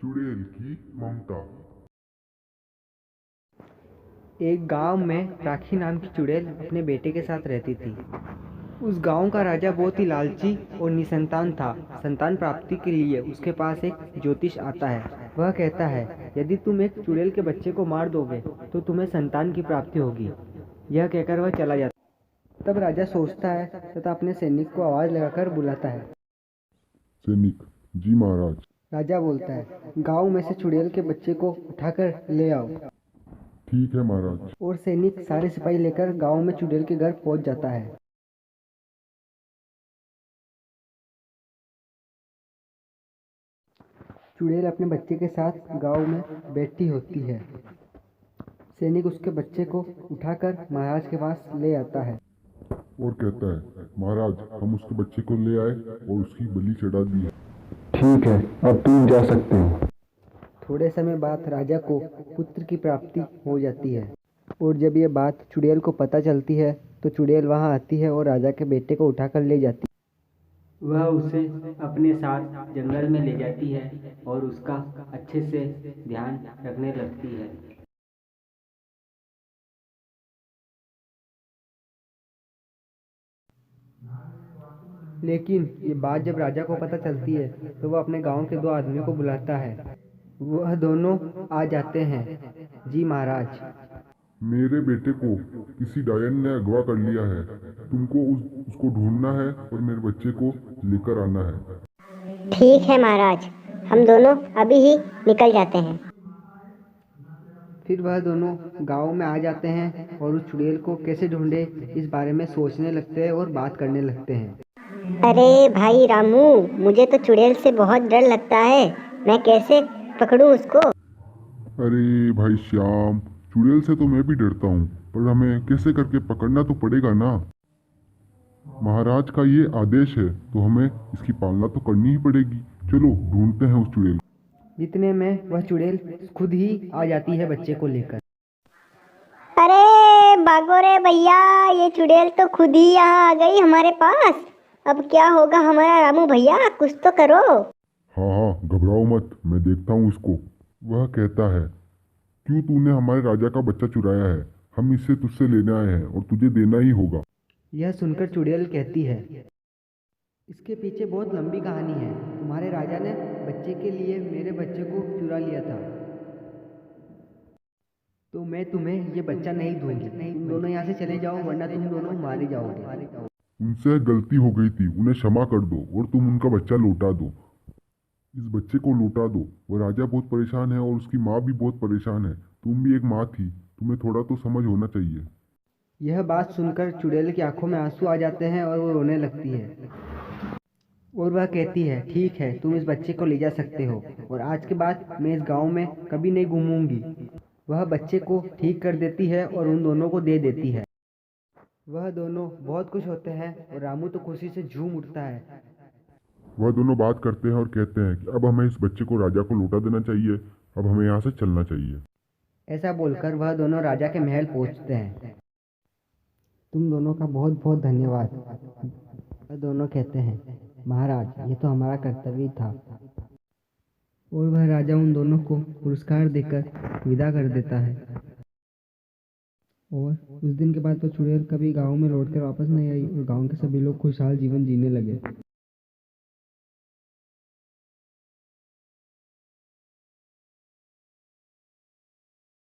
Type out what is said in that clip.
चुड़ैल की ममता। एक गांव में राखी नाम की चुड़ैल अपने बेटे के साथ रहती थी। उस गांव का राजा बहुत ही लालची और निसंतान था। संतान प्राप्ति के लिए उसके पास एक ज्योतिष आता है। वह कहता है, यदि तुम एक चुड़ैल के बच्चे को मार दोगे तो तुम्हें संतान की प्राप्ति होगी। यह कहकर वह चला जाता है। तब राजा सोचता है तथा अपने सैनिक को आवाज लगाकर बुलाता है। सैनिक, जी महाराज। राजा बोलता है, गांव में से चुड़ैल के बच्चे को उठाकर ले आओ। ठीक है महाराज। और सैनिक सारे सिपाही लेकर गांव में चुड़ैल के घर पहुंच जाता है। चुड़ैल अपने बच्चे के साथ गांव में बैठी होती है। सैनिक उसके बच्चे को उठाकर महाराज के पास ले आता है और कहता है, महाराज हम उसके बच्चे को ले आए और उसकी बलि चढ़ा दी है। ठीक है, अब तुम जा सकते हो। थोड़े समय बाद राजा को पुत्र की प्राप्ति हो जाती है। और जब ये बात चुड़ैल को पता चलती है तो चुड़ैल वहां आती है और राजा के बेटे को उठाकर ले जाती है। वह उसे अपने साथ जंगल में ले जाती है और उसका अच्छे से ध्यान रखने लगती है। लेकिन ये बात जब राजा को पता चलती है तो वह अपने गांव के दो आदमियों को बुलाता है। वह दोनों आ जाते हैं। जी महाराज। मेरे बेटे को किसी डायन ने अगवा कर लिया है। तुमको उसको ढूंढना है और मेरे बच्चे को लेकर आना है। ठीक है महाराज, हम दोनों अभी ही निकल जाते हैं। फिर वह दोनों गांव में आ जाते हैं और उस चुड़ैल को कैसे ढूंढे इस बारे में सोचने लगते हैं और बात करने लगते हैं। अरे भाई रामू, मुझे तो चुड़ैल से बहुत डर लगता है। मैं कैसे पकड़ूं उसको? अरे भाई श्याम, चुड़ैल से तो मैं भी डरता हूँ, पर हमें कैसे करके पकड़ना तो पड़ेगा ना। महाराज का ये आदेश है तो हमें इसकी पालना तो करनी ही पड़ेगी। चलो ढूंढते हैं उस चुड़ैल। जितने में वह चुड़ैल खुद ही आ जाती है बच्चे को लेकर। अरे भागो रे भैया, ये चुड़ैल तो खुद ही यहाँ आ गई हमारे पास। अब क्या होगा हमारा रामू भैया, कुछ तो करो। हाँ हाँ, घबराओ मत, मैं देखता हूँ इसको। वह कहता है, क्यों तूने हमारे राजा का बच्चा चुराया है? हम इसे तुझसे लेने आए हैं और तुझे देना ही होगा। यह सुनकर चुड़ैल कहती है, इसके पीछे बहुत लंबी कहानी है। तुम्हारे राजा ने बच्चे के लिए मेरे बच्चे को चुरा लिया था, तो मैं तुम्हें ये बच्चा नहीं दूंगी। तुम दोनों यहाँ से चले जाओ वरना तुम दोनों मारे जाओगे। उनसे गलती हो गई थी, उन्हें क्षमा कर दो और तुम उनका बच्चा लौटा दो। इस बच्चे को लौटा दो। वो राजा बहुत परेशान है और उसकी माँ भी बहुत परेशान है। तुम भी एक माँ थी, तुम्हें थोड़ा तो समझ होना चाहिए। यह बात सुनकर चुड़ैल की आंखों में आंसू आ जाते हैं और वो रोने लगती है। और वह कहती है, ठीक है, तुम इस बच्चे को ले जा सकते हो और आज के बाद मैं इस गांव में कभी नहीं घूमूंगी। वह बच्चे को ठीक कर देती है और उन दोनों को दे देती है। वह दोनों बहुत खुश होते हैं और रामू तो खुशी से झूम उठता है। वह दोनों बात करते हैं और कहते हैं कि अब हमें इस बच्चे को राजा को लौटा देना चाहिए। अब हमें यहाँ से चलना चाहिए। ऐसा बोलकर वह दोनों राजा के महल पहुंचते हैं। तुम दोनों का बहुत बहुत धन्यवाद। वह दोनों कहते हैं, महाराज ये तो हमारा कर्तव्य था। और वह राजा उन दोनों को पुरस्कार देकर विदा कर देता है। और उस दिन के बाद तो चुड़ैल कभी गांव में लौटकर वापस नहीं आई और गांव के सभी लोग खुशहाल जीवन जीने लगे।